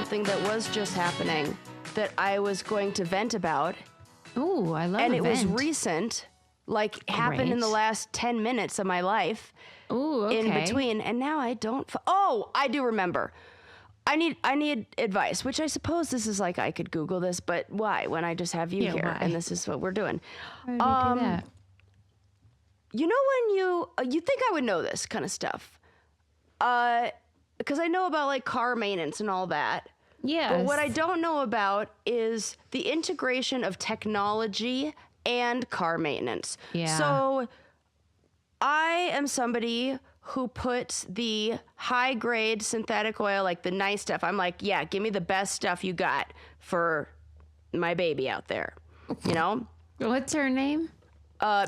something that was just happening that I was going to vent about. Ooh, I love and a it was vent. recent, like happened in the last 10 minutes of my life. Ooh, okay. In between, and now I don't. Oh, I do remember. I need advice, which I suppose this is like I could Google this, but why when I just have you here why? and this is what we're doing? Why would you do that? You know when you think I would know this kind of stuff, because I know about like car maintenance and all that. Yes. But what I don't know about is the integration of technology and car maintenance. Yeah. So I am somebody who puts the high grade synthetic oil, like the nice stuff. I'm like, yeah, give me the best stuff you got for my baby out there. You know? What's her name?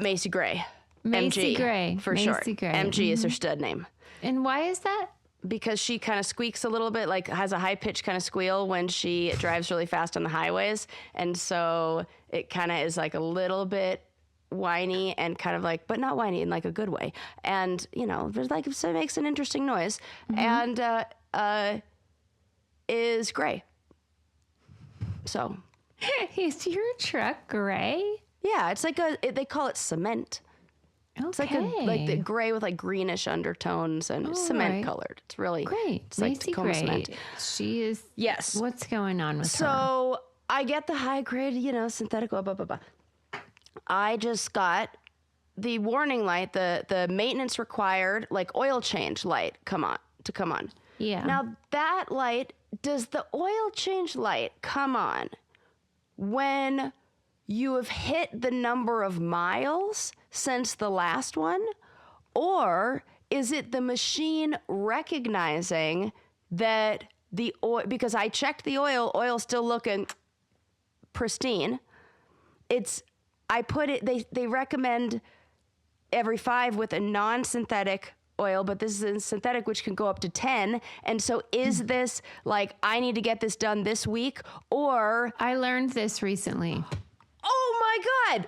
Macy Gray. Macy MG, Gray. for Macy short. Gray. MG is her stud name. And why is that? Because she kind of squeaks a little bit, like has a high pitched kind of squeal when she drives really fast on the highways. And so it kind of is like a little bit whiny and kind of like, but not whiny in like a good way. And, you know, there's like, so it makes an interesting noise and is gray. So. Is your truck gray? Yeah, it's like they call it cement. Okay. It's like the gray with like greenish undertones and cement colored. It's really great. It's like Macy Tacoma Gray. cement. She is. Yes. What's going on with her? So I get the high grade, you know, synthetic oil, blah, blah, blah. I just got the warning light, the maintenance required, like oil change light come on. Yeah. Now that light, does the oil change light come on when you have hit the number of miles since the last one? Or is it the machine recognizing that the oil, because I checked the oil's still looking pristine. They recommend every 5 with a non-synthetic oil, but this is a synthetic, which can go up to 10. And so is this like, I need to get this done this week, or I learned this recently. oh my God,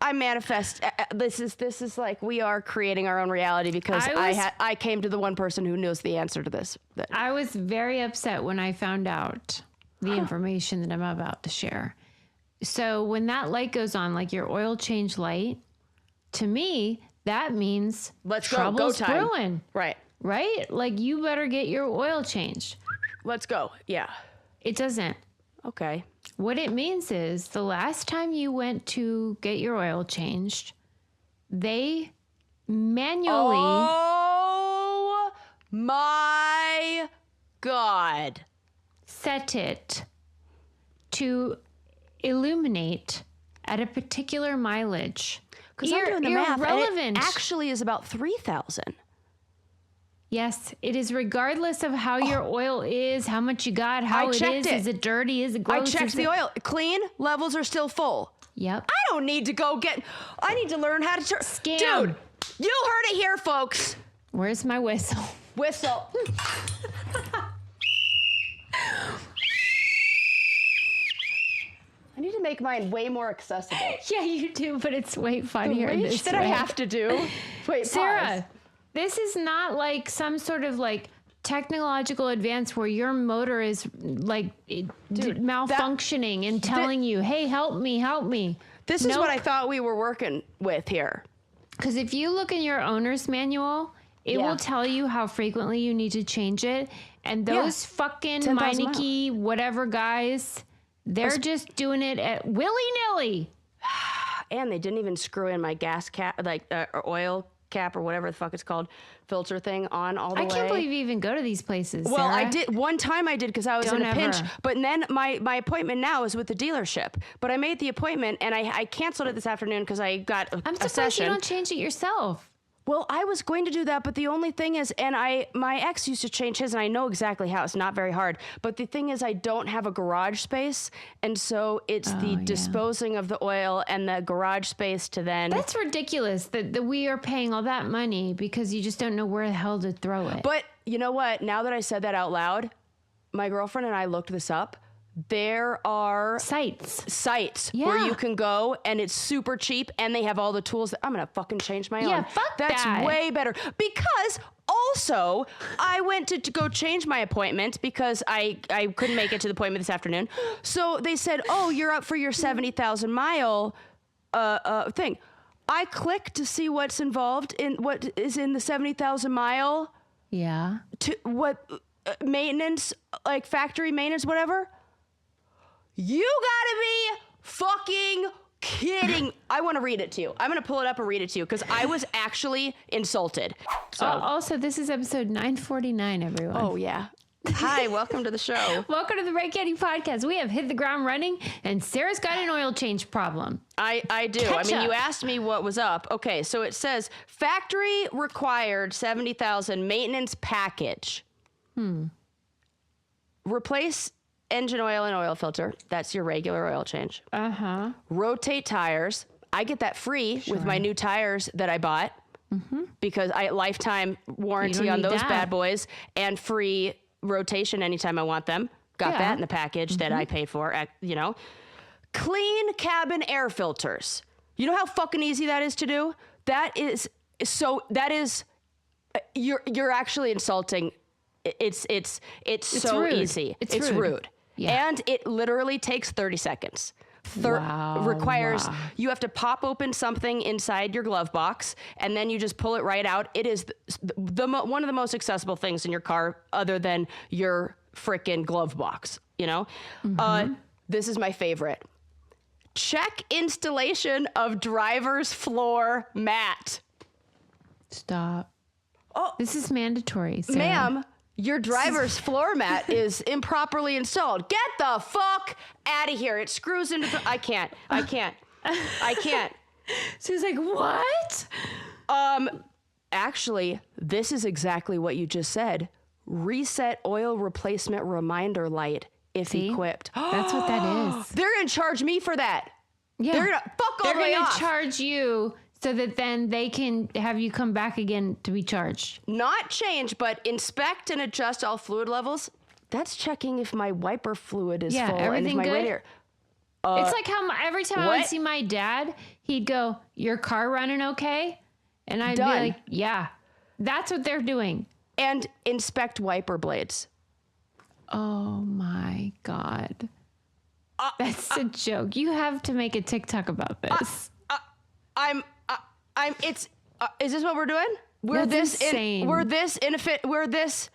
I manifest. This is like, we are creating our own reality because I came to the one person who knows the answer to this. I was very upset when I found out the information that I'm about to share. So when that light goes on, like your oil change light, to me, that means trouble's brewing. Right. Right? Like you better get your oil changed. Let's go. Yeah. It doesn't. Okay. What it means is the last time you went to get your oil changed, they manually... Oh my God. set it to illuminate at a particular mileage. Because I'm doing the math. Irrelevant. And it actually is about 3,000. Yes, it is regardless of how your oil is, how much you got, how it is. Is it dirty? Is it gross? I checked the oil. Clean. Levels are still full. Yep. I don't need to I need to learn how to turn. Scam. Dude, you heard it here, folks. Where's my whistle? Whistle. I need to make mine way more accessible. Yeah, you do, but it's way funnier The reach this that way. I have to do. Wait, Sarah, pause. this is not like some sort of like technological advance where your motor is like malfunctioning and telling you, hey, help me. This is what I thought we were working with here. Because if you look in your owner's manual, it will tell you how frequently you need to change it. And those fucking Meineke whatever guys, they're just doing it at willy-nilly. And they didn't even screw in my gas cap, like or oil cap or whatever the fuck it's called, filter thing on all the way. I can't believe you even go to these places, Well, Sarah. I did. One time I did because I was in a pinch. But then my appointment now is with the dealership. But I made the appointment and I canceled it this afternoon because I got a I'm surprised session. you don't change it yourself. Well, I was going to do that, but the only thing is, my ex used to change his, and I know exactly how. It's not very hard. But the thing is, I don't have a garage space, and so it's disposing of the oil and the garage space to then... That's ridiculous that we are paying all that money because you just don't know where the hell to throw it. But you know what? Now that I said that out loud, my girlfriend and I looked this up. There are sites where you can go and it's super cheap and they have all the tools. I'm going to fucking change my own. Yeah, fuck That's that. way better because all Also, I went to go change my appointment because I couldn't make it to the appointment this afternoon. So they said, oh, you're up for your 70,000 mile thing. I clicked to see what's involved in what is in the 70,000 mile. Yeah. To what maintenance, like factory maintenance, whatever. You gotta be fucking kidding. I want to read it to you. I'm going to pull it up and read it to you because I was actually insulted. So Also, this is episode 949, everyone. Oh, yeah. Hi, welcome to the show. Welcome to the Ray Candy Podcast. We have hit the ground running, and Sarah's got an oil change problem. I do. Catch you up. asked me what was up. Okay, so it says factory required 70,000 maintenance package. Replace engine oil and oil filter. That's your regular oil change. Uh-huh. Rotate tires. I get that free with my new tires that I bought because I lifetime warranty on those bad boys and free rotation anytime I want them. Got that in the package that I paid for, you know. Clean cabin air filters. You know how fucking easy that is to do? You're actually insulting. It's so rude. easy. It's rude. Yeah. And it literally takes 30 seconds. Requires you have to pop open something inside your glove box and then you just pull it right out. It is one of the most accessible things in your car other than your frickin' glove box, you know? This is my favorite. Check installation of driver's floor mat. Stop. Oh, This is mandatory, Sarah. ma'am, your driver's floor mat is improperly installed. Get the fuck out of here. It screws into the... I can't. So he's like, what? Actually, this is exactly what you just said. Reset oil replacement reminder light if equipped. That's what that is. They're going to charge me for that. Yeah. They're going to fuck all the way They're going off. to charge you so that then they can have you come back again to be charged. Not change, but inspect and adjust all fluid levels. That's checking if my wiper fluid is full everything and if my good? radiator... It's like how every time I would what? see my dad, he'd go, your car running okay? And I'd Done. be like, yeah, that's what they're doing. And inspect wiper blades. Oh my God. That's a joke. You have to make a TikTok about this. Is this what we're doing? We're That's this insane. We're this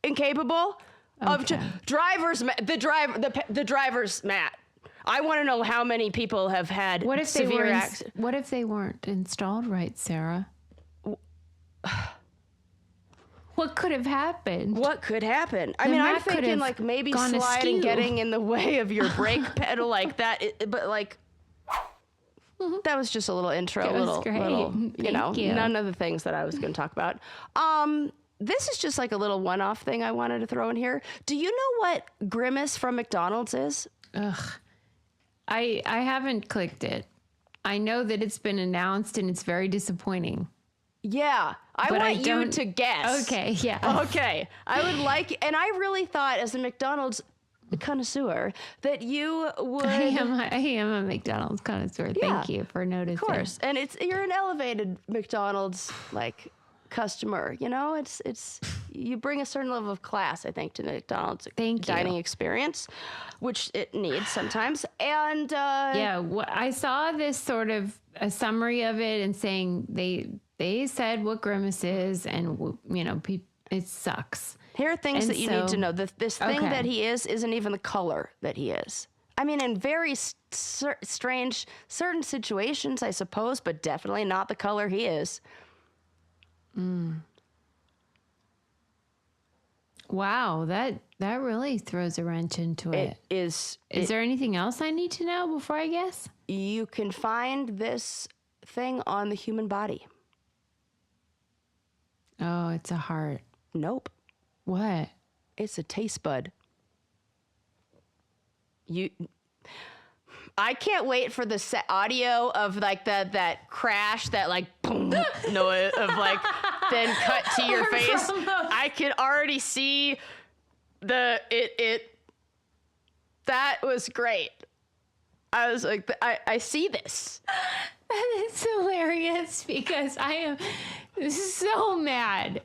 incapable of Okay. the driver's mat. I want to know how many people have had What if they severe were accidents. what if they weren't installed right, Sarah? What could have happened? What could happen? I The mean, I'm mat could thinking have like maybe gone sliding, askew. getting in the way of your brake pedal like that. But like, that was just a little intro, That was little, great. little, Thank you. none of the things that I was going to talk about. This is just like a little one-off thing I wanted to throw in here. Do you know what Grimace from McDonald's is? Ugh. I haven't clicked it. I know that it's been announced and it's very disappointing. Yeah, I But I want you don't- to guess. Okay, yeah. Okay, I would like, and I really thought as a McDonald's connoisseur that you would. I am a McDonald's connoisseur. Thank you for noticing. Of course, and you're an elevated McDonald's like customer. You know, it's you bring a certain level of class, I think, to the McDonald's Thank you. dining experience, which it needs sometimes. And Yeah, I saw this sort of a summary of it and saying they said what Grimace is, and you know, it sucks. here are things And that you need to so- know. This thing Okay. that he isn't even the color that he is. I mean, in very strange certain situations, I suppose, but definitely not the color he is. Wow, that really throws a wrench into it. It is. Is there anything else I need to know before I guess? You can find this thing on the human body. Oh, it's a heart. Nope. What? It's a taste bud. I can't wait for the audio of like that crash, that like boom noise of like then cut to your face. I can already see it. That was great. I was like, I see this. That is hilarious because I am so mad.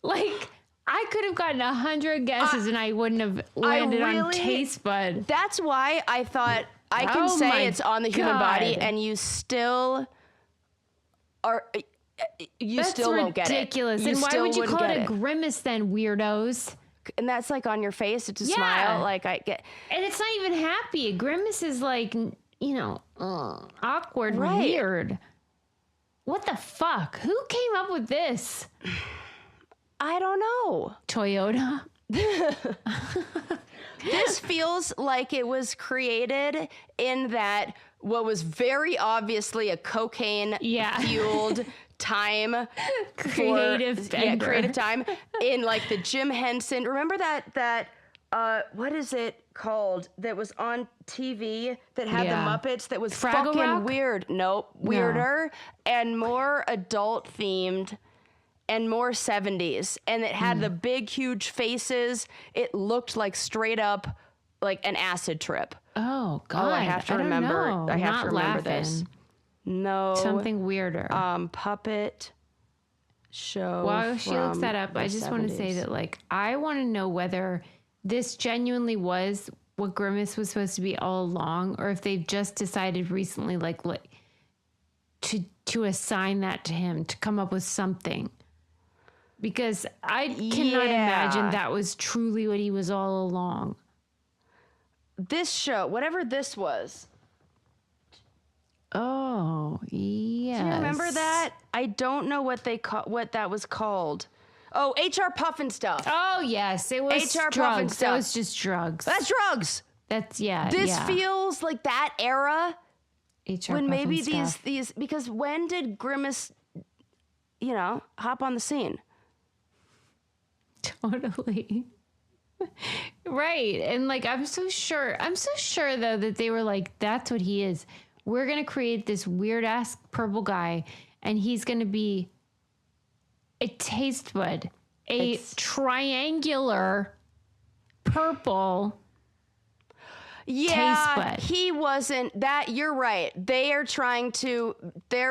Like, I could have gotten 100 guesses and I wouldn't have landed on taste bud. That's why I thought I can say it's on the human body, and you still are. You still won't get it. That's ridiculous. And why would you call it a grimace then, weirdos? And that's like on your face. It's a smile. Like I get. And it's not even happy. A grimace is like, awkward, weird. What the fuck? Who came up with this? I don't know. Toyota. This feels like it was created in that what was very obviously a cocaine fueled time, creative time in like the Jim Henson. Remember that what is it called that was on TV that had the Muppets that was Fraggle fucking Rock? weird? Nope, weirder and more adult themed. And more 70s. And it had the big, huge faces. It looked like straight up like an acid trip. Oh, God. I have to remember. I have to remember this. No. Something weirder. Puppet show. While she looks that up, I just want to say that, like, I want to know whether this genuinely was what Grimace was supposed to be all along, or if they've just decided recently, like to assign that to him, to come up with something. Because I cannot imagine that was truly what he was all along. This show, whatever this was. Oh, yes. Do you remember that? I don't know what that was called. Oh, HR Puffin stuff. Oh, yes. It was HR drugs. Puffin stuff. That was just drugs. That's drugs. That's, This feels like that era. HR when Puffin maybe stuff. these, because when did Grimace, hop on the scene? Totally. Right. And like, I'm so sure though that they were like, that's what he is. We're going to create this weird ass purple guy and he's going to be a taste bud, triangular purple taste bud. He wasn't that. You're right. They're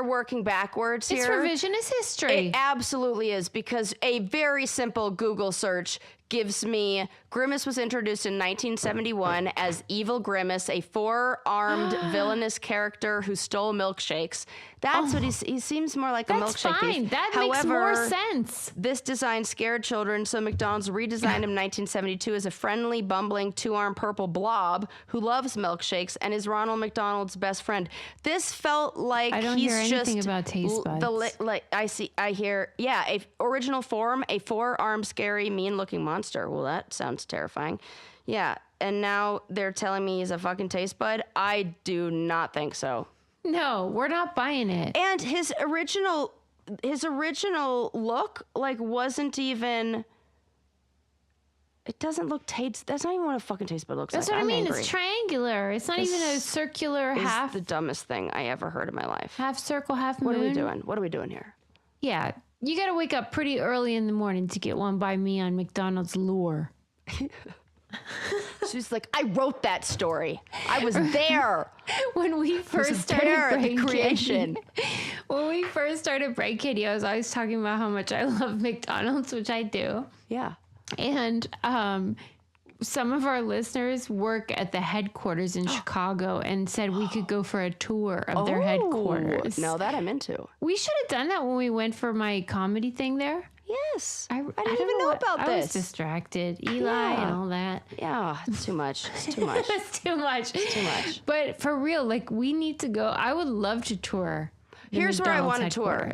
working backwards here. It's revisionist history. It absolutely is, because a very simple Google search gives me Grimace was introduced in 1971 as Evil Grimace, a four-armed villainous character who stole milkshakes. That's what he seems more like a milkshake fine. thief. That makes more sense. This design scared children, so McDonald's redesigned him in 1972 as a friendly, bumbling, two-armed purple blob who loves milkshakes and is Ronald McDonald's best friend. This felt like I don't he's hear anything just about taste buds. I hear a original form, a four-armed, scary, mean-looking monster. Well, that sounds terrifying. Yeah, and now they're telling me he's a fucking taste bud. I do not think so. No, we're not buying it. And his original look wasn't even. It doesn't look taste. That's not even what a fucking taste bud looks like. That's what I mean. Angry. It's triangular. It's not even a circular half. The dumbest thing I ever heard in my life. Half circle, half moon. What are we doing? What are we doing here? Yeah, you got to wake up pretty early in the morning to get one by me on McDonald's lure. She's like, I wrote that story. I was there when we first started the creation. When we first started Bright Kitty, I was always talking about how much I love McDonald's, which I do. Yeah. And some of our listeners work at the headquarters in Chicago and said we could go for a tour of their headquarters. No, that I'm into. We should have done that when we went for my comedy thing there. Yes. I didn't even know about this. I was distracted. Eli and all that. Yeah, it's too much. It's too much. It's too much. It's too much. But for real, like, we need to go. I would love to tour. Here's where I want to tour.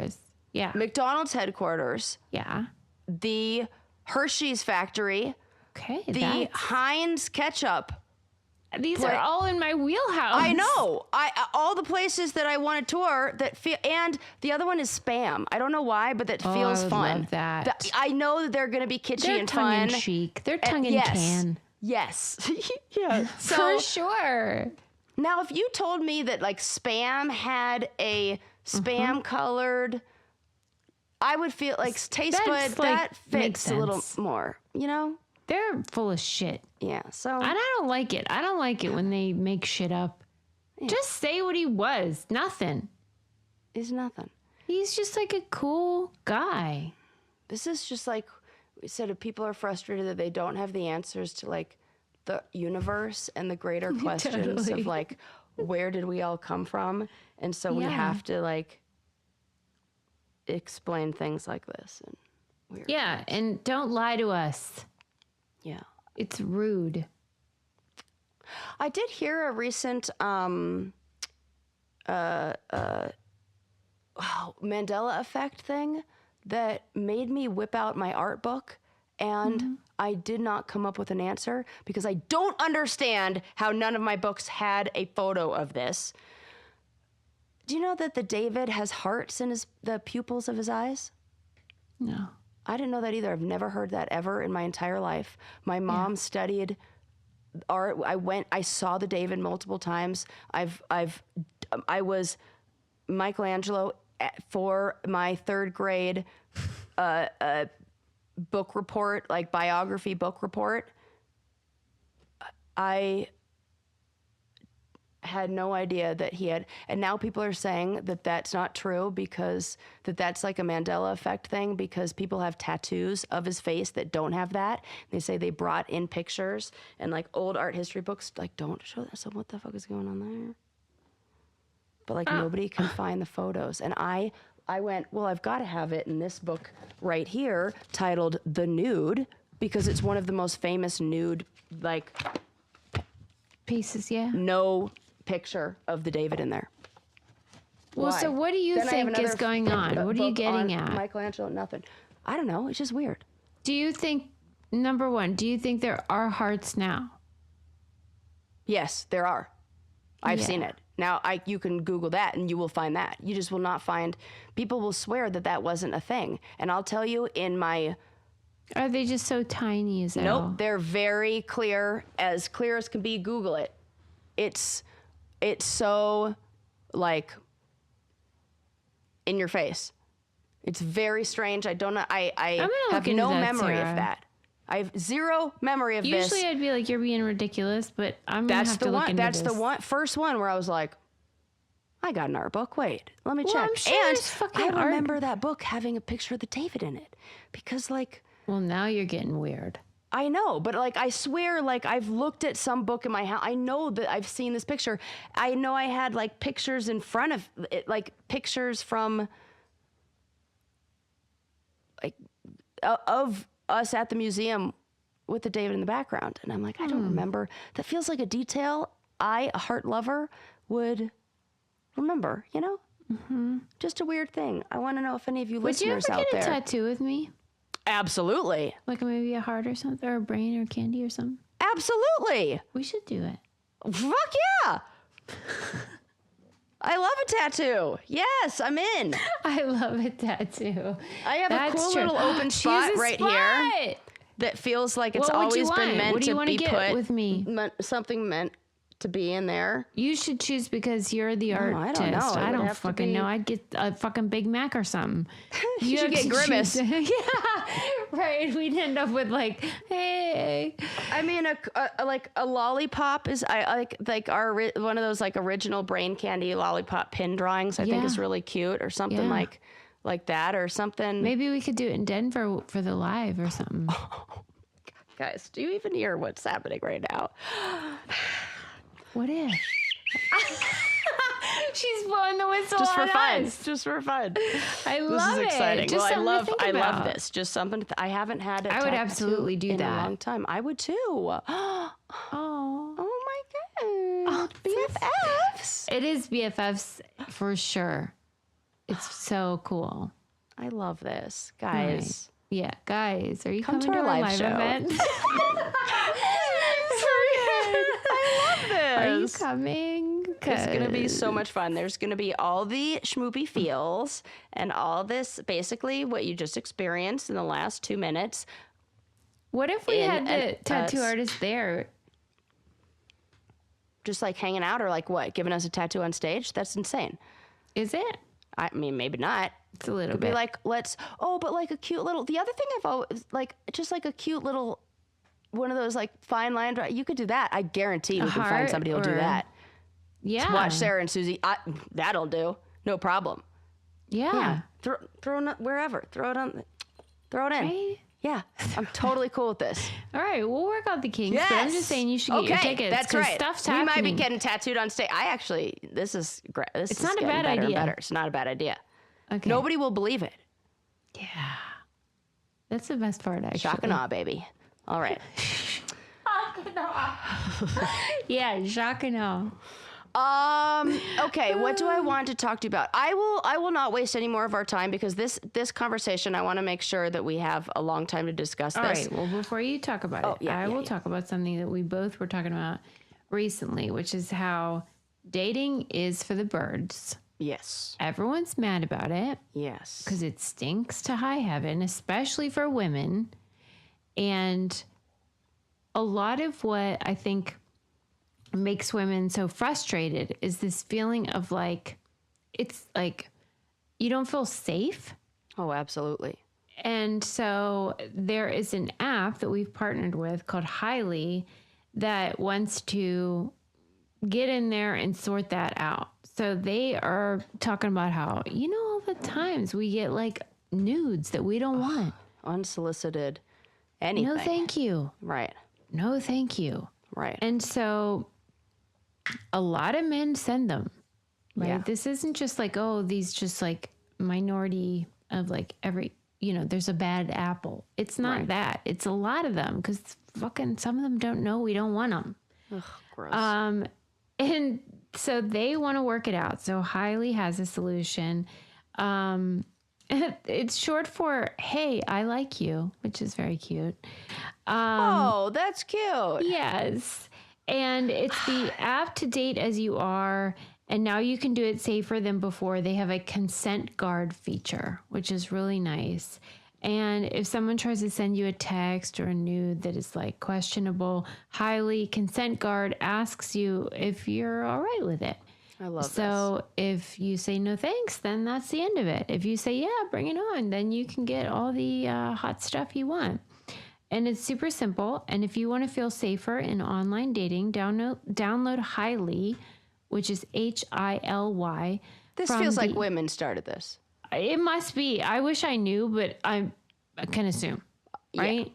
Yeah. McDonald's headquarters. Yeah. The Hershey's factory. Okay. The Heinz ketchup. These are all in my wheelhouse. I know. All the places that I want to tour that feel, and the other one is Spam. I don't know why, but that feels I would fun. love that. I know that they're going to be kitschy and fun. They're tongue in cheek. They're tongue in can. Yes. Yeah. For sure. Now, if you told me that like Spam had a Spam colored, I would feel like taste bud that fits a little more. You know. They're full of shit. Yeah, so... And I don't like it. I don't like it when they make shit up. Yeah. Just say what he was. Nothing. He's nothing. He's just like a cool guy. This is just like... said if people are frustrated that they don't have the answers to like the universe and the greater questions Totally. of like, where did we all come from? And so we Yeah. have to like explain things like this. And weird. Yeah, and don't lie to us. Yeah. It's rude. I did hear a recent Mandela Effect thing that made me whip out my art book, and I did not come up with an answer because I don't understand how none of my books had a photo of this. Do you know that the David has hearts in the pupils of his eyes? No. I didn't know that either. I've never heard that ever in my entire life. My mom studied art. I saw the David multiple times. I was Michelangelo for my third grade book report, like biography book report. I had no idea that he had, and now people are saying that that's not true because that's like a Mandela Effect thing because people have tattoos of his face that don't have that. They say they brought in pictures and like old art history books like don't show that. So what the fuck is going on there? But like nobody can find the photos. And I went, well, I've got to have it in this book right here titled The Nude because it's one of the most famous nude, like Pieces, yeah. no picture of the David in there. Well, Why? so what do you Then I have think is another going on? What are you book getting on at? Michelangelo, nothing. I don't know. It's just weird. Do you think, number one, do you think there are hearts now? Yes, there are. I've Yeah. seen it. Now, you can Google that and you will find that. You just will not find, people will swear that that wasn't a thing. And I'll tell you in my, Are they just so tiny? Is that all? nope, they're very clear as can be. Google it. It's so like in your face. It's very strange. I don't know. I gonna have look into no that, memory Sarah. of that. I have zero memory of this. Usually I'd be like, you're being ridiculous, but I'm going to That's have the to look one. into That's this. the one. First one where I was like, I got an art book. Wait, let me Well, check. I'm sure And there's fucking I art. remember that book having a picture of the David in it because, like, Well, now you're getting weird. I know, but like, I swear, like, I've looked at some book in my house. I know that I've seen this picture. I know I had like pictures in front of it, like pictures from like of us at the museum with the David in the background. And I'm like, I don't remember. That feels like a detail I, a heart lover, would remember, you know? Mm-hmm. Just a weird thing. I want to know if any of you Would you ever listeners out get a there. tattoo with me? Absolutely. Like maybe a heart or something, or a brain or candy or something? Absolutely. We should do it. Fuck yeah. I love a tattoo. Yes, I'm in. I love a tattoo. I have That's a cool true. little open Choose spot a right spot. here that feels like it's What would you always been want? meant What do you to wanna be get put with me? Something meant to be in there. You should choose because you're the artist. I don't know. It I would don't have to fucking be- know. I'd get a fucking Big Mac or something. You should have get to choose- Grimace. Yeah, right. We'd end up with like, hey. I mean, like a lollipop is like our one of those like original brain candy lollipop pin drawings. I think Yeah. is really cute, or something Yeah. like that, or something. Maybe we could do it in Denver for the live or something. Guys, do you even hear what's happening right now? What if? She's blowing the whistle Just for on fun. us. Just for fun. I This love is exciting. it. Just Well, something to think I love about. this. Just something I haven't had. I would absolutely do in that. a long time. I would too. Oh Oh, my god. BFFs. it is BFFs for sure. It's so cool. I love this, All guys. right. Yeah, guys, are you Come coming to to our our live live show. event? I love this. Are you coming? It's going to be so much fun. There's going to be all the schmoopy feels and all this, basically what you just experienced in the last 2 minutes. What if we in had the tattoo us. artist there? Just like hanging out, or like what? Giving us a tattoo on stage? That's insane. Is it? I mean, maybe not. It's a little It'd bit. be like, but like a cute little, the other thing I've always, like, just like a cute little, one of those like fine line, you could do that. I guarantee we can find heart somebody who'll do or- that. yeah. Watch Sarah and Susie. That'll do. No problem. Yeah. Throw it wherever. Throw it in. Right? Yeah, I'm totally cool with this. All right, we'll work out the kinks. Yes. But I'm just saying you should get your tickets. That's right. Stuff's we happening. might be getting tattooed on stage. This is great. It's not a getting bad better idea. And better. It's not a bad idea. Okay. Nobody will believe it. Yeah. That's the best part, actually. Shock and awe, baby. All right. Yeah, shock and awe. Okay, what do I want to talk to you about? I will not waste any more of our time because this conversation, I want to make sure that we have a long time to discuss All this. right, well, before you talk about it, I will talk about something that we both were talking about recently, which is how dating is for the birds. Yes. Everyone's mad about it. Yes. Because it stinks to high heaven, especially for women. And a lot of what I think makes women so frustrated is this feeling of like, it's like you don't feel safe. Oh, absolutely. And so there is an app that we've partnered with called Highly that wants to get in there and sort that out. So they are talking about how, all the times we get like nudes that we don't want. Unsolicited anything. No, thank you. Right. No, thank you. Right. And so a lot of men send them, right? Yeah. This isn't just like, these just like minority of like every, there's a bad apple. It's not that. It's a lot of them because fucking some of them don't know we don't want them. Ugh, gross. And so they want to work it out. So Highly has a solution. It's short for, hey, I like you, which is very cute. That's cute. Yes. And it's the app to date as you are. And now you can do it safer than before. They have a consent guard feature, which is really nice. And if someone tries to send you a text or a nude that is like questionable, Highly consent guard asks you if you're all right with it. I love this. So if you say no thanks, then that's the end of it. If you say, yeah, bring it on, then you can get all the hot stuff you want. And it's super simple. And if you want to feel safer in online dating, download Highly, which is Hily. This feels like women started this. It must be. I wish I knew, but I can assume, right?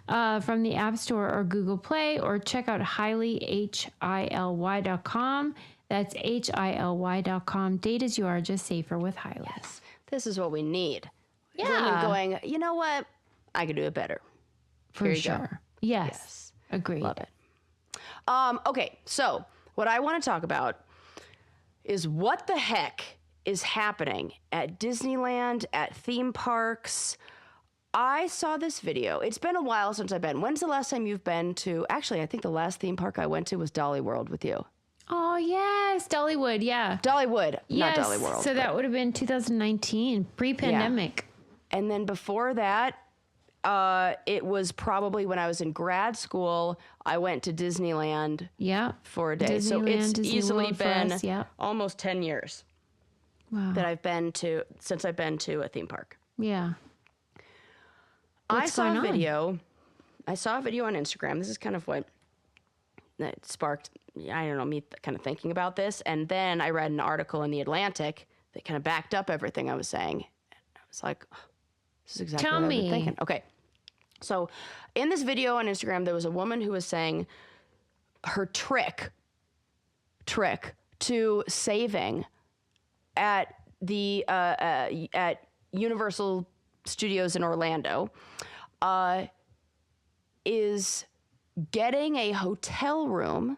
Yeah. From the App Store or Google Play, or check out Hily, Hily.com. That's Hily.com. Date as you are, just safer with Hily. Yes. This is what we need. Yeah. Women going, you know what? I could do it better. For sure. Yes. Agreed. Love it. Okay, so what I want to talk about is what the heck is happening at Disneyland, at theme parks. I saw this video. It's been a while since I've been. When's the last time you've been to? Actually, I think the last theme park I went to was Dolly World with you. Oh, yes. Dollywood. Yeah. Dollywood, Yes. not Dolly World. So that would have been 2019, pre-pandemic. Yeah. And then before that, it was probably when I was in grad school, I went to Disneyland for a day. So it's Disney easily World for been us, yeah. almost 10 years that I've been to, since I've been to a theme park. Yeah. I saw a video on Instagram. This is kind of what that sparked, I don't know, me kind of thinking about this. And then I read an article in The Atlantic that kind of backed up everything I was saying. I was like, oh, this is exactly what I've been thinking. Okay. So in this video on Instagram, there was a woman who was saying her trick to saving at the at Universal Studios in Orlando is getting a hotel room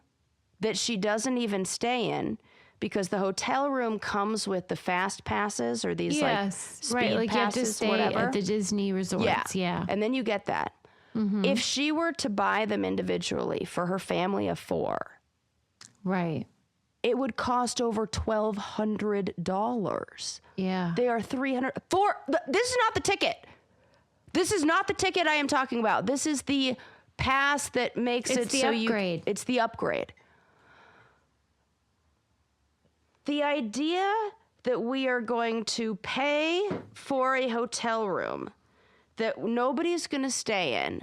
that she doesn't even stay in, because the hotel room comes with the fast passes or these like speed like passes, you have to stay whatever. at the Disney resorts. Yeah. And then you get that. Mm-hmm. If she were to buy them individually for her family of 4, Right. it would cost over $1,200. Yeah. They are $300. This is not the ticket. This is not the ticket I am talking about. This is the pass that makes It's the upgrade. It's the upgrade. The idea that we are going to pay for a hotel room that nobody's going to stay in,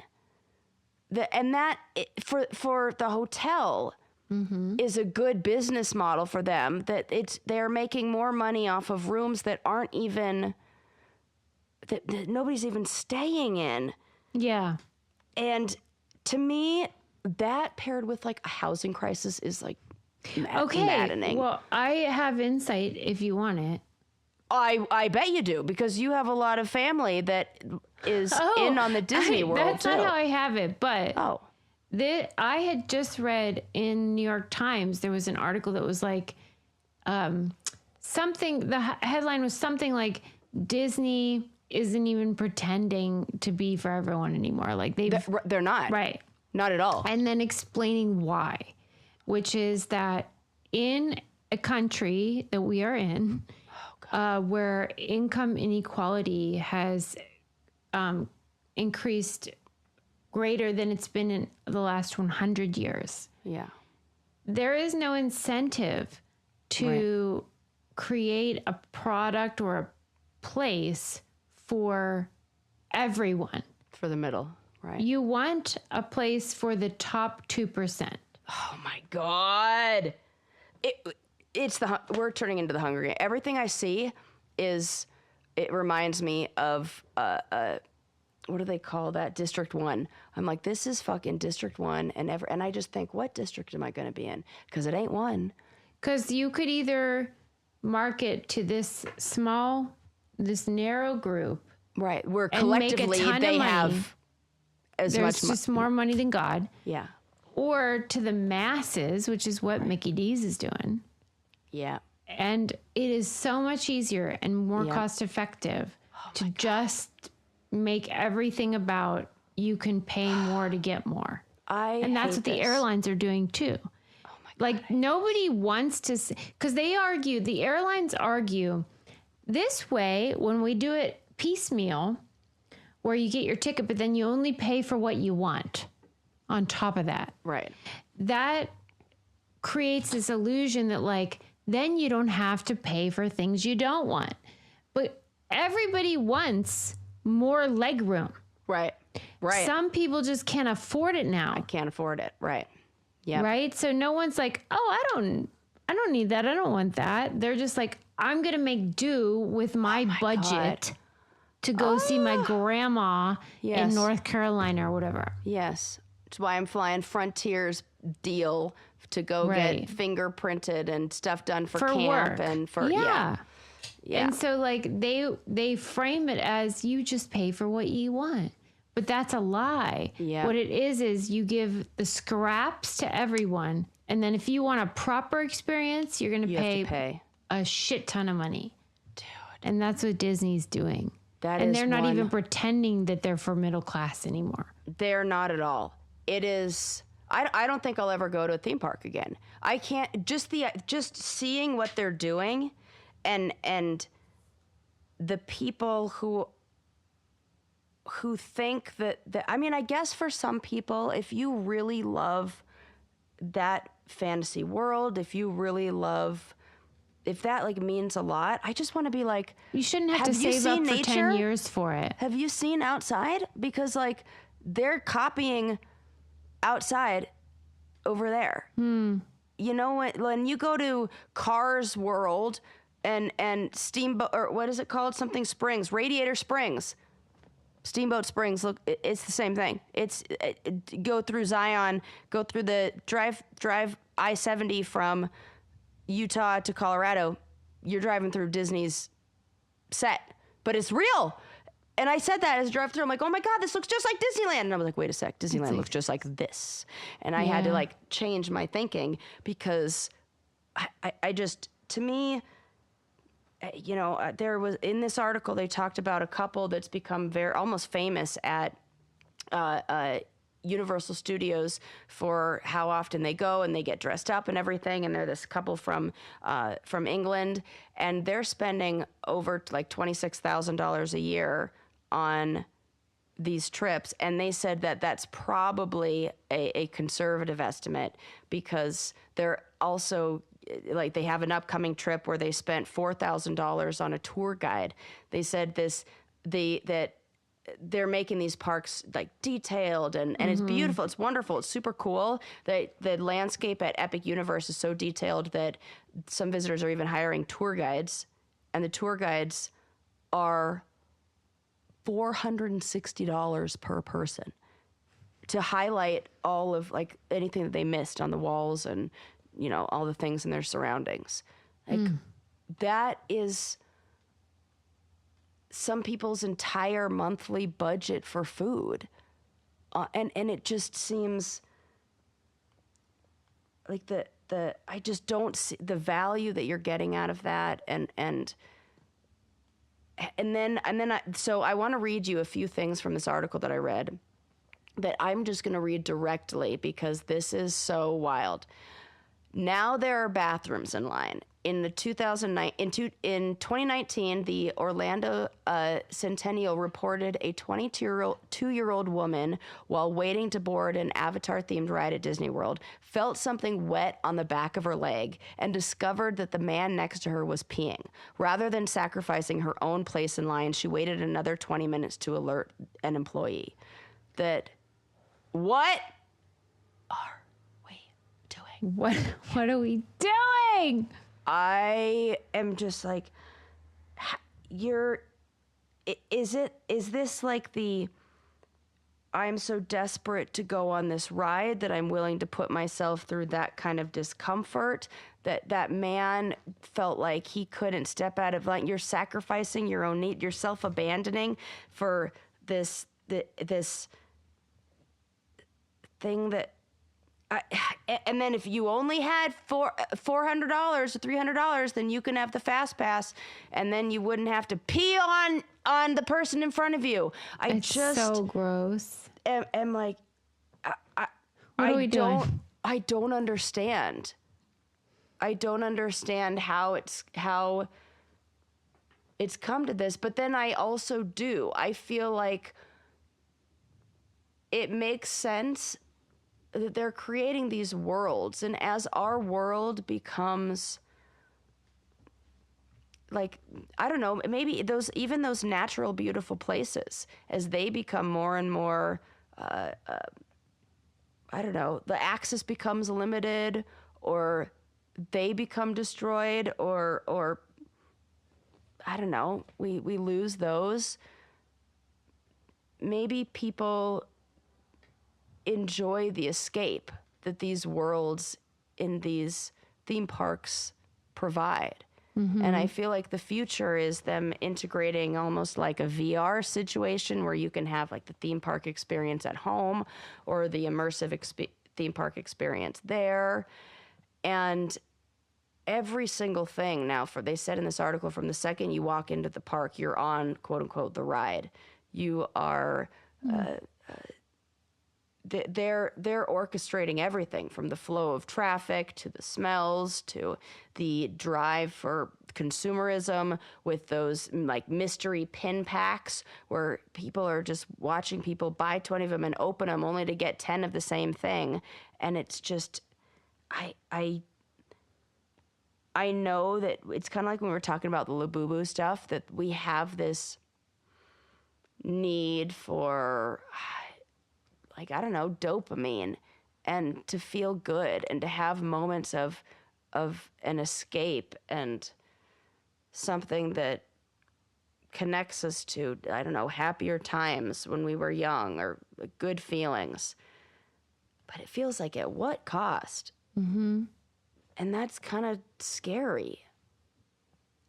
for the hotel is a good business model for them, that they're making more money off of rooms that aren't even, that nobody's even staying in, Yeah. And to me, that paired with like a housing crisis is like maddening. Well, I have insight if you want it. I bet you do, because you have a lot of family that is in on the Disney World That's too. not how I have it, but Oh. I had just read in New York Times, there was an article that was like something, the headline was something like Disney isn't even pretending to be for everyone anymore. Like They're not. right. Not at all. And then explaining why, which is that in a country that we are in, where income inequality has increased greater than it's been in the last 100 years. Yeah. There is no incentive to create a product or a place for everyone. For the middle, right? You want a place for the top 2%. Oh my God. We're turning into the Hunger Games. Everything I see it reminds me of, what do they call that? District 1. I'm like, this is fucking District 1. And I just think, what district am I going to be in? Because it ain't one. Because you could either market to this narrow group. Right. Where and make a collectively ton they of money. have There's just more money than God. Yeah. Or to the masses, which is what Mickey D's is doing. Yeah. And it is so much easier and more cost effective to just make everything about you can pay more to get more. And that's what the airlines are doing too. Oh my God. Like nobody wants to, because the airlines argue this way when we do it piecemeal, where you get your ticket, but then you only pay for what you want on top of that. Right. That creates this illusion that like, then you don't have to pay for things you don't want. But everybody wants more leg room. Right. Right. Some people just can't afford it now. I can't afford it. Right. Yeah. Right? So no one's like, "Oh, I don't need that. I don't want that." They're just like, "I'm going to make do with my budget to go see my grandma in North Carolina or whatever." Yes. That's why I'm flying Frontier's deal to go get fingerprinted and stuff done for camp work. And for yeah. Yeah. And so like they frame it as you just pay for what you want. But that's a lie. Yeah. What it is you give the scraps to everyone, and then if you want a proper experience, you're going to pay a shit ton of money. Dude. And that's what Disney's doing. And they're not even pretending that they're for middle class anymore. They're not at all. It is. I don't think I'll ever go to a theme park again. I can't. Just seeing what they're doing, and the people who think that I mean, I guess for some people, if you really love that fantasy world, if that like means a lot, I just want to be like, you shouldn't have to save up for 10 years for it. Have you seen Outside? Because like they're copying Outside over there. You know, when you go to Cars World and Steamboat, or what is it called? Something Springs, Radiator Springs, Steamboat Springs. Look, it's the same thing. Go through Zion, go through the drive I-70 from Utah to Colorado. You're driving through Disney's set, but it's real. And I said that as I drove through. I'm like, oh my God, this looks just like Disneyland. And I was like, wait a sec, Disneyland looks just like this. And I had to like change my thinking, because I just, to me, you know, there was, in this article, they talked about a couple that's become almost famous at Universal Studios for how often they go and they get dressed up and everything. And they're this couple from England, and they're spending over like $26,000 a year on these trips. And they said that that's probably a conservative estimate, because they're also like, they have an upcoming trip where they spent $4,000 on a tour guide. They said that they're making these parks like detailed and it's beautiful. It's wonderful. It's super cool. The landscape at Epic Universe is so detailed that some visitors are even hiring tour guides, and the tour guides are $460 per person to highlight all of like anything that they missed on the walls and, you know, all the things in their surroundings. Like that is some people's entire monthly budget for food. And it just seems like I just don't see the value that you're getting out of that. So I want to read you a few things from this article that I read that I'm just going to read directly because this is so wild. Now there are bathrooms in line. In 2019, the Orlando Centennial reported a 22-year-old woman, while waiting to board an Avatar-themed ride at Disney World, felt something wet on the back of her leg and discovered that the man next to her was peeing. Rather than sacrificing her own place in line, she waited another 20 minutes to alert an employee. What are we doing? What are we doing? I am just like, is this like I'm so desperate to go on this ride that I'm willing to put myself through that kind of discomfort, that man felt like he couldn't step out of line. You're sacrificing your own need, you're self-abandoning for this thing that, and then if you only had $400 or $300, then you can have the fast pass, and then you wouldn't have to pee on the person in front of you. It's so gross. Am like, What are we doing? I don't understand. I don't understand how it's come to this, but then I also do. I feel like it makes sense that they're creating these worlds, and as our world becomes like, I don't know, maybe those natural beautiful places, as they become more and more I don't know, the access becomes limited, or they become destroyed, or I don't know, we lose those. Maybe people enjoy the escape that these worlds in these theme parks provide. Mm-hmm. And I feel like the future is them integrating almost like a VR situation where you can have like the theme park experience at home or the immersive theme park experience there. And every single thing now, they said in this article, from the second you walk into the park, you're on, quote unquote, the ride. You are... They're orchestrating everything from the flow of traffic to the smells to the drive for consumerism with those like mystery pin packs where people are just watching people buy 20 of them and open them only to get 10 of the same thing. And it's just, I know that it's kind of like when we were talking about the Labubu stuff, that we have this need for, like, I don't know, dopamine, and to feel good and to have moments of an escape and something that connects us to, I don't know, happier times when we were young or good feelings. But it feels like at what cost? Mm-hmm. And that's kind of scary.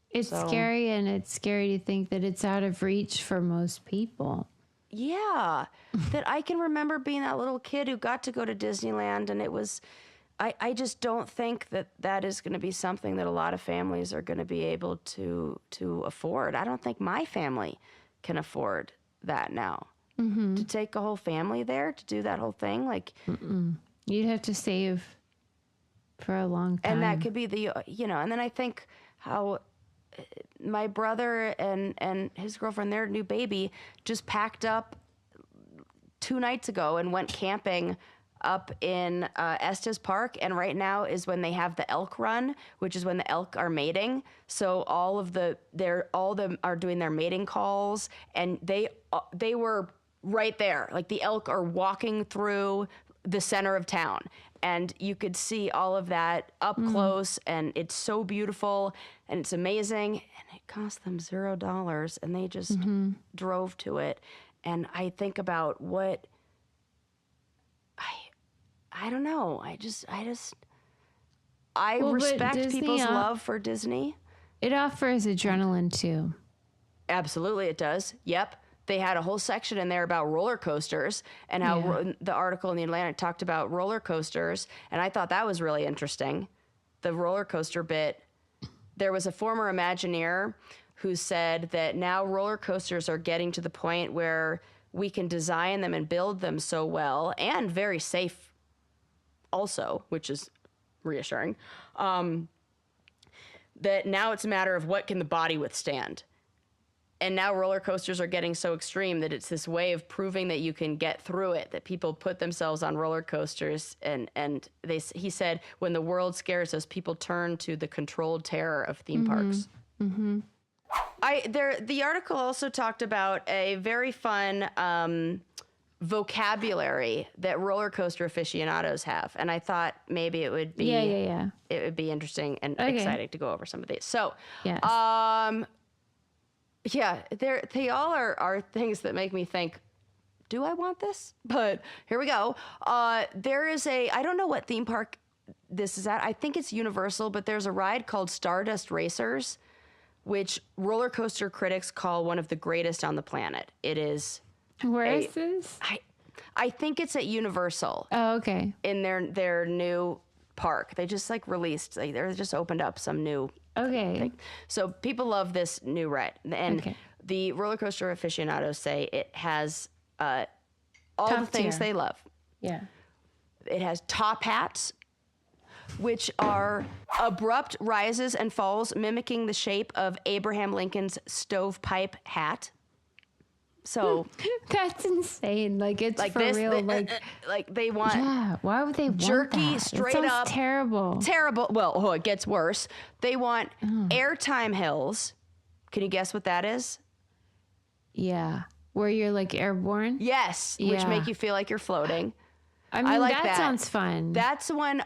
It's scary, and it's scary to think that it's out of reach for most people. Yeah, that I can remember being that little kid who got to go to Disneyland, and it was, I just don't think that is going to be something that a lot of families are going to be able to afford. I don't think my family can afford that now. Mm-hmm. To take a whole family there, to do that whole thing, like... Mm-mm. You'd have to save for a long time. And that could be and then I think how... my brother and his girlfriend, their new baby, just packed up 2 nights ago and went camping up in Estes Park. And right now is when they have the elk run, which is when the elk are mating. So all of them are doing their mating calls, and they were right there. Like the elk are walking through the center of town, And you could see all of that up close, and it's so beautiful, and it's amazing. And it cost them $0, and they just drove to it. And I think about what I don't know. I respect Disney, people's love for Disney. It offers adrenaline too. Absolutely, it does. Yep. They had a whole section in there about roller coasters and how the article in the Atlantic talked about roller coasters. And I thought that was really interesting. The roller coaster bit. There was a former Imagineer who said that now roller coasters are getting to the point where we can design them and build them so well and very safe also, which is reassuring, that now it's a matter of what can the body withstand. And now roller coasters are getting so extreme that it's this way of proving that you can get through it, that people put themselves on roller coasters. And he said, when the world scares us, people turn to the controlled terror of theme parks. Mm-hmm. The article also talked about a very fun vocabulary that roller coaster aficionados have. And I thought maybe it would be it would be interesting and exciting to go over some of these. So, yes. Yeah, they all are things that make me think, do I want this? But here we go. There is I don't know what theme park this is at. I think it's Universal, but there's a ride called Stardust Racers, which roller coaster critics call one of the greatest on the planet. It is. Where is this? I think it's at Universal. Oh, okay. In their new park. They just released, they just opened up some new thing. So people love this new ride. And the roller coaster aficionados say it has all Top the things tier. they love. Yeah. It has top hats, which are abrupt rises and falls mimicking the shape of Abraham Lincoln's stovepipe hat. So that's insane. It's like for this, real. They want. Yeah. Why would they want jerky that? straight It sounds up? Terrible. Terrible. Well, it gets worse. They want airtime hills. Can you guess what that is? Yeah. Where you're airborne. Yes, which make you feel like you're floating. I mean, that sounds fun. That's one.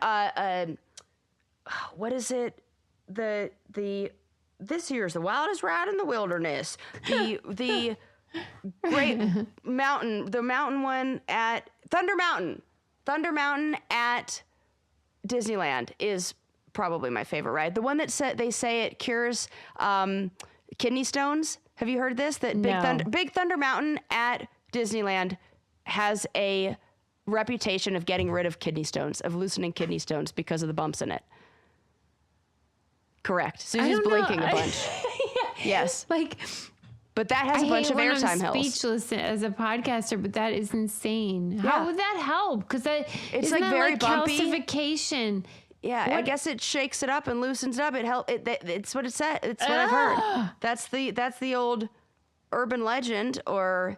What is it? This year's the wildest ride in the wilderness. The great mountain, the mountain one at Thunder Mountain. Thunder Mountain at Disneyland is probably my favorite ride. The one that they say it cures kidney stones. Have you heard this? That Big Thunder Mountain at Disneyland has a reputation of getting rid of kidney stones, of loosening kidney stones because of the bumps in it. Correct. Susie's blinking a bunch. Yes. But that has a bunch of airtime hills. I'm speechless as a podcaster, but that is insane. Yeah. How would that help? Because it's very bumpy. Calcification. Yeah, I guess it shakes it up and loosens it up. It's what it said. It's what I've heard. That's the old urban legend, or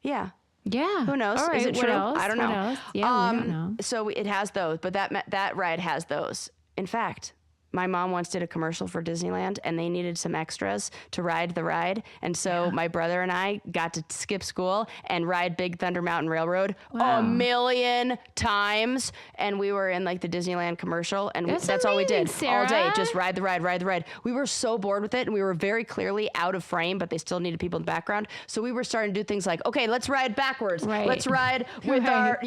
yeah. Who knows? All right, is it true? I don't know. What else? Yeah, we don't know. So it has those, but that ride has those. In fact, my mom once did a commercial for Disneyland, and they needed some extras to ride the ride. And so my brother and I got to skip school and ride Big Thunder Mountain Railroad a million times. And we were in the Disneyland commercial, and that's all we did Sarah. all day. Just ride the ride. We were so bored with it, and we were very clearly out of frame, but they still needed people in the background. So we were starting to do things like, okay, let's ride backwards. Right. Let's ride with our,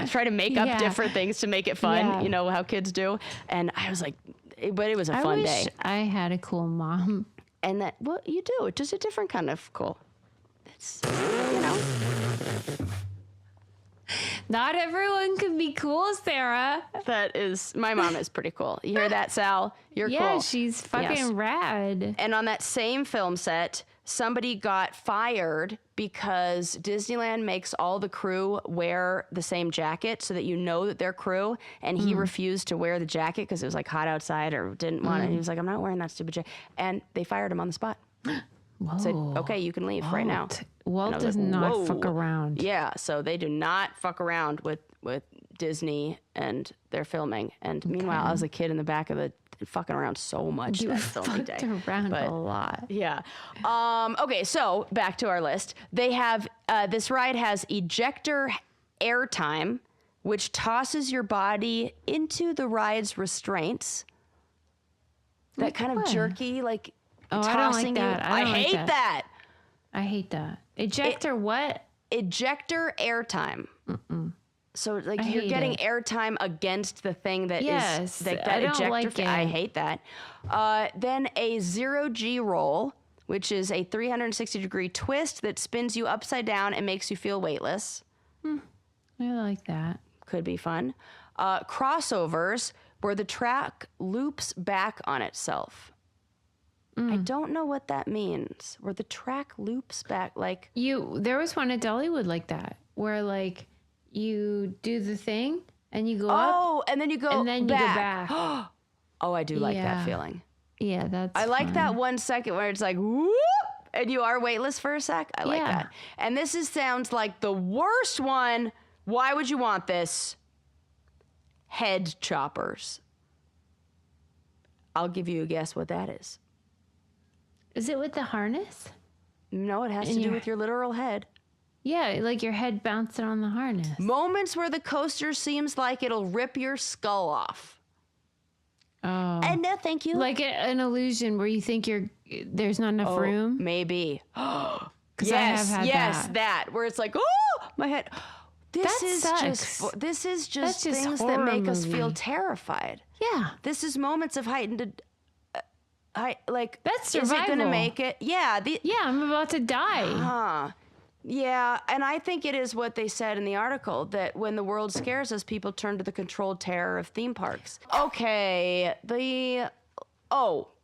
try to make up different things to make it fun, how kids do. And I was like, but it was a fun day. I had a cool mom. And you do. It's just a different kind of cool. It's, Not everyone can be cool, Sarah. My mom is pretty cool. You hear that, Sal? You're cool. Yeah, she's fucking rad. And on that same film set, somebody got fired because Disneyland makes all the crew wear the same jacket so that you know that they're crew. And he refused to wear the jacket because it was hot outside or didn't want it. He was like, I'm not wearing that stupid jacket. And they fired him on the spot. Whoa. Said, okay, you can leave right now. Walt does not fuck around. Yeah, so they do not fuck around with Disney and their filming. And meanwhile, I was a kid in the back of the fucking around so much that filming day. Around a lot. Yeah. Okay, so back to our list. They have this ride has ejector airtime, which tosses your body into the ride's restraints. That kind of what? jerky, like Oh, I don't tossing like that. you. I don't like hate that. I hate that. Ejector what? Ejector airtime. So like you're hate getting it. airtime against the thing that Yes, is like that I don't ejector. like it. I hate that. Then a 0G roll, which is a 360-degree twist that spins you upside down and makes you feel weightless. I like that. Could be fun. Crossovers, where the track loops back on itself. I don't know what that means. Where the track loops back, like There was one at Dollywood like that, where like you do the thing and you go up and then you go and then back. you go back. Oh, I do like that Yeah. feeling. Yeah, that's I like fun. that 1 second where it's like whoop, and you are weightless for a sec. I like Yeah. that. And this sounds like the worst one. Why would you want this? Head choppers. I'll give you a guess what that is. Is it with the harness? No, it has In to do your- with your literal head. Yeah, like your head bouncing on the harness. Moments where the coaster seems like it'll rip your skull off. Oh. And no, thank you. Like an illusion where you think there's not enough room. Maybe. Because I have had that. where it's like, oh, my head. This That is sucks. just That's just things that horror make us feel movie. terrified. Yeah. This is moments of heightened, like. That's Is it gonna survival. make it? Yeah. Yeah, I'm about to die. Yeah, and I think it is what they said in the article, that when the world scares us, people turn to the controlled terror of theme parks. Okay, the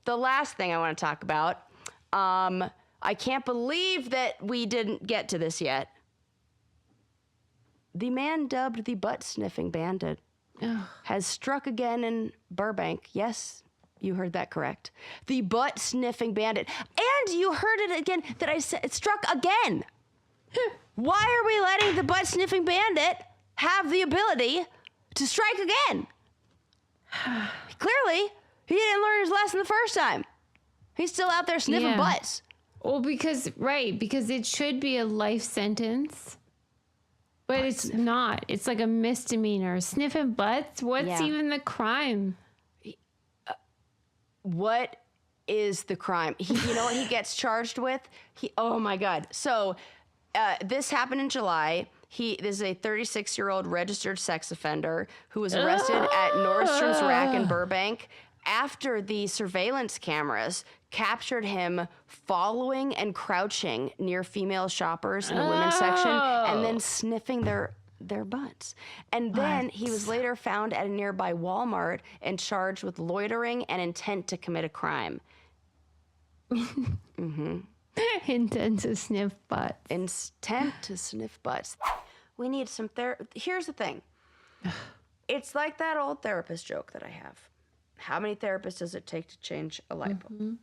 last thing I want to talk about. I can't believe that we didn't get to this yet. The man dubbed the butt-sniffing bandit has struck again in Burbank. Yes, you heard that correct. The butt-sniffing bandit. And you heard it again that I said it struck again. Why are we letting the butt-sniffing bandit have the ability to strike again? Clearly, he didn't learn his lesson the first time. He's still out there sniffing Yeah. butts. Well, because it should be a life sentence. But it's not. It's like a misdemeanor. Sniffing butts? What's Yeah. even the crime? What is the crime? You know what he gets charged with? Oh my God. So this happened in July. This is a 36-year-old registered sex offender who was arrested at Nordstrom's Rack in Burbank after the surveillance cameras captured him following and crouching near female shoppers in the women's section and then sniffing their butts. And then he was later found at a nearby Walmart and charged with loitering and intent to commit a crime. Intent to sniff butts. Intent to sniff butts. We need some Here's the thing. It's like that old therapist joke that I have. How many therapists does it take to change a light bulb?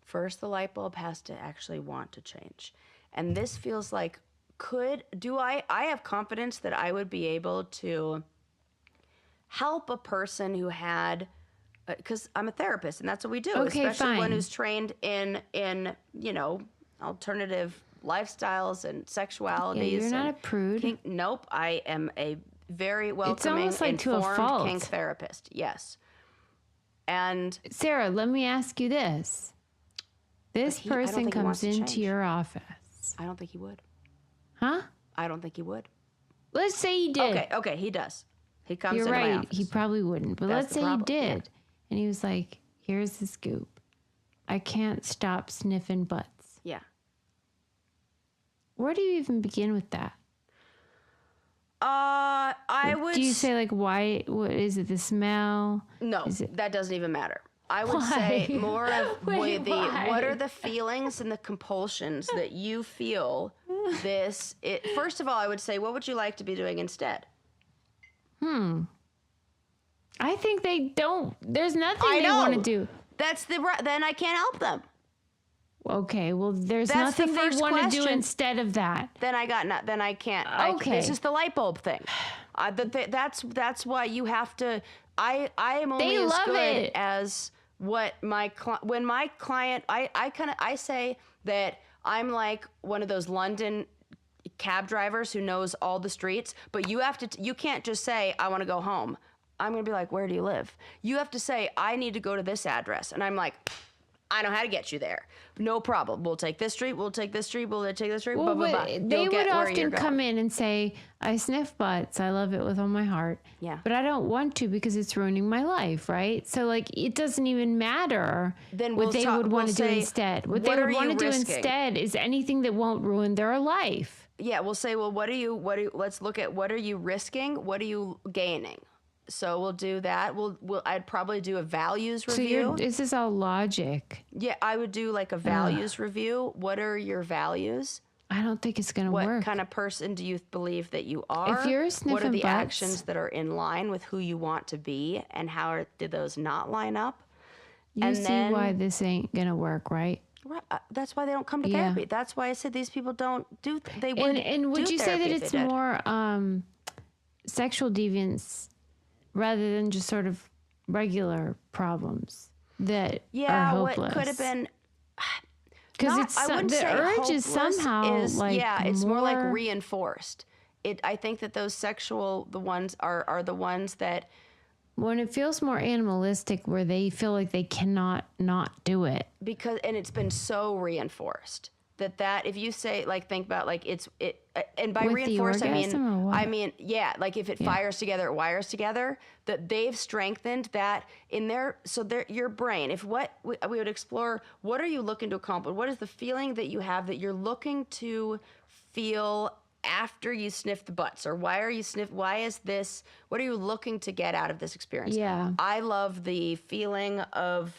First, the light bulb has to actually want to change. And this feels like, I have confidence that I would be able to help a person who had, because I'm a therapist and that's what we do, Okay, especially one fine. who's trained in alternative lifestyles and sexualities. Yeah, you're not and a prude. kink. Nope, I am a very welcoming, almost like to a informed fault. kink therapist. Yes. And Sarah, let me ask you this. This I don't person think he wants comes to into change. your office. I don't think he would. Huh? I don't think he would. Let's say he did. Okay, he does. He comes You're into my right. office. He probably wouldn't. But That's let's the say problem, he yeah. did. And he was like, here's the scoop. I can't stop sniffing butts. Yeah. Where do you even begin with that? I would. Do you say like, why? What is it? The smell? No, Is it- that doesn't even matter. I would Why? say more of Wait, what why? are the feelings and the compulsions that you feel first of all, I would say, what would you like to be doing instead? I think they don't. There's nothing I they know. want to do. Then I can't help them. Okay, well, there's That's the nothing they first want to do question. instead of that. Then I can't. Okay. This is the light bulb thing. That's why you have to. I am only They as love good it. as what when my client. I say that I'm like one of those London cab drivers who knows all the streets, but you can't just say, I want to go home. I'm going to be like, where do you live? You have to say, I need to go to this address. And I'm like, I know how to get you there. No problem. We'll take this street. We'll take this street. We'll take this street. Well, they would often come in and say, I sniff butts. I love it with all my heart. Yeah. But I don't want to because it's ruining my life, right? So, like, it doesn't even matter then what they would want to do instead. What they would want to do instead is anything that won't ruin their life. Yeah, we'll say, well, let's look at what are you risking? What are you gaining? So we'll do that. I'd probably do a values review. So this is all logic. Yeah, I would do like a values review. What are your values? I don't think it's going to work. What kind of person do you believe that you are? If you're sniffing what are the butts, actions that are in line with who you want to be, and how did those not line up? You see why this ain't going to work, right? Right. That's why they don't come to therapy. That's why I said these people don't do. They would. And would you say that it's more sexual deviance rather than just sort of regular problems that are hopeless? What could have been. Because the urge is somehow it's more like reinforced. I think that those the ones are the ones that. When it feels more animalistic, where they feel like they cannot not do it. And it's been so reinforced that if you say, like, think about, like, and by with reinforced, I mean, like if it fires together, it wires together, that they've strengthened that in your brain. If we would explore, what are you looking to accomplish? What is the feeling that you have that you're looking to feel after you sniff the butts? Or why is this, what are you looking to get out of this experience? Yeah. I love the feeling of,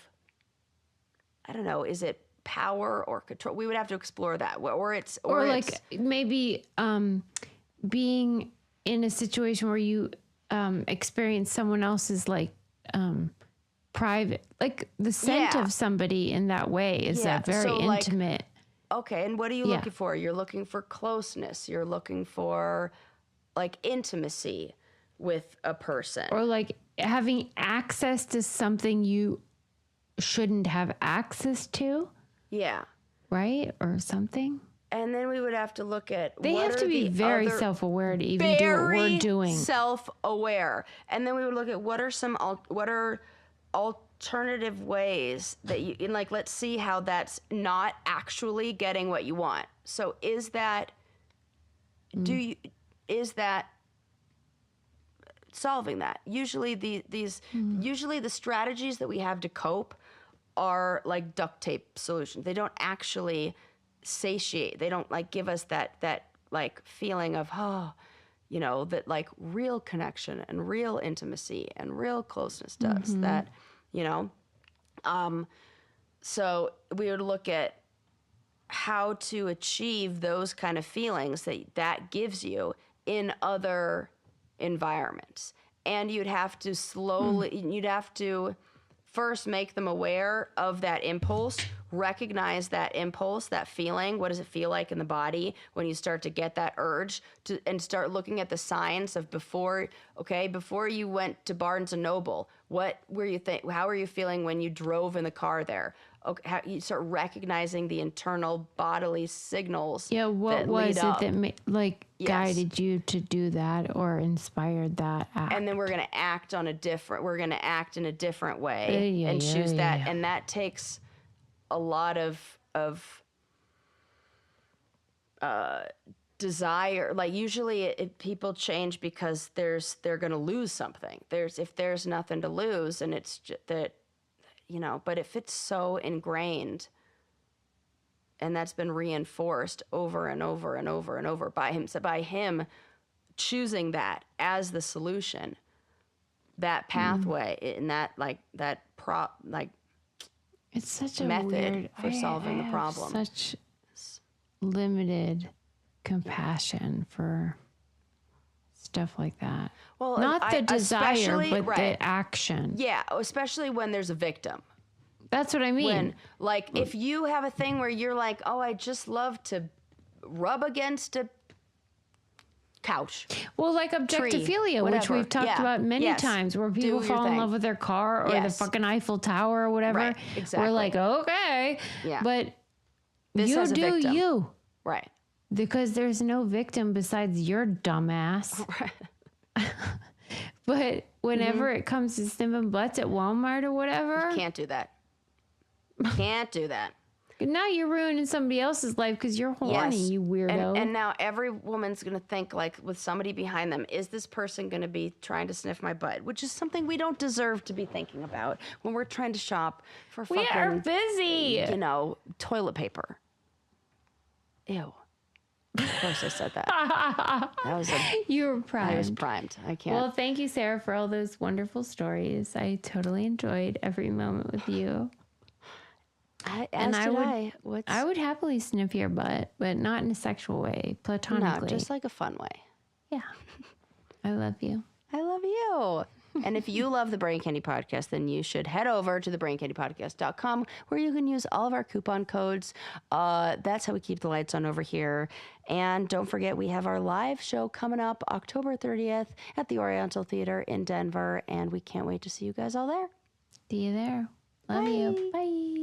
I don't know, is it power or control? We would have to explore that. Or like maybe being in a situation where you experience someone else's like private, like the scent of somebody in that way is that very intimate. Okay, and what are you looking for? You're looking for closeness. You're looking for like intimacy with a person. Or like having access to something you shouldn't have access to. Yeah. Right? Or something. And then we would have to look at They have to be very self-aware to even do what we're doing. Self-aware. And then we would look at what are alternative ways that you, and like, let's see how that's not actually getting what you want. So is that solving that? Usually usually the strategies that we have to cope are like duct tape solutions. They don't actually satiate. They don't like give us that like feeling of, that like real connection and real intimacy and real closeness does that, so we would look at how to achieve those kind of feelings that gives you in other environments. And you'd have to you'd have to first make them aware of that impulse, recognize that impulse, that feeling. What does it feel like in the body when you start to get that urge and start looking at the signs of before you went to Barnes & Noble, how were you feeling when you drove in the car there? Okay, you start recognizing the internal bodily signals. Yeah, what was it that guided you to do that or inspired that act? And then we're going to act in a different way and choose that. Yeah. And that takes a lot of desire. Like usually people change because they're going to lose something. If there's nothing to lose, and it's just that, but if it's so ingrained and that's been reinforced over and over and over and over by him choosing that as the solution, that pathway in that it's such a method for solving the problem. Such limited compassion for stuff like that. Well, not the desire, but the action. Yeah, especially when there's a victim. That's what I mean. If you have a thing where you're like, oh, I just love to rub against a couch. Well, like objectophilia, which we've talked about many times, where people fall in love with their car or the fucking Eiffel Tower or whatever. Right, exactly. We're like, okay. Yeah. But this you has a do victim. you. Right. Because there's no victim besides your dumbass. But whenever it comes to sniffing butts at Walmart or whatever. Can't do that. Can't do that. Now you're ruining somebody else's life because you're horny, you weirdo. And now every woman's going to think, like, with somebody behind them, is this person going to be trying to sniff my butt? Which is something we don't deserve to be thinking about when we're trying to shop for fucking, we are busy. Toilet paper. Ew. Of course I said that. You were primed. I was primed. I can't. Well, thank you, Sarah, for all those wonderful stories. I totally enjoyed every moment with you. I would happily sniff your butt, but not in a sexual way, platonically. No, just like a fun way. Yeah. I love you. I love you. And if you love the Brain Candy Podcast, then you should head over to thebraincandypodcast.com where you can use all of our coupon codes. That's how we keep the lights on over here. And don't forget, we have our live show coming up October 30th at the Oriental Theater in Denver. And we can't wait to see you guys all there. See you there. Love you. Bye.